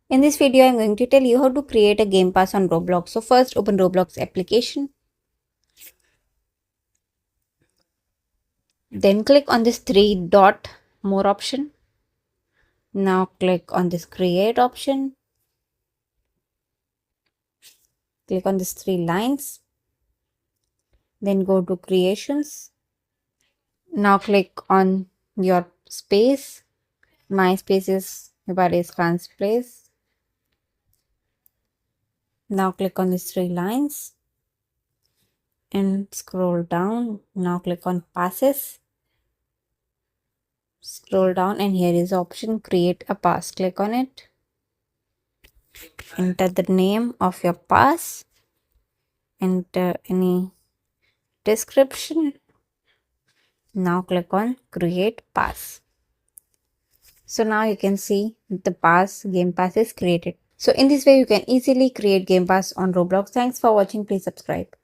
In this video, I'm going to tell you how to create a Game Pass on Roblox. So first, open Roblox application. Then click on this three dot more option. Now click on this create option. Click on these three lines. Then go to creations. Now click on your space. My space is Vivari's Khan's place. Now click on these three lines and scroll down. Now click on passes. Scroll down and here is the option create a pass. Click on it. Enter the name of your pass. Enter any description. Now click on create pass. So now you can see the game pass is created. So in this way you can easily create game pass on Roblox. Thanks for watching. Please subscribe.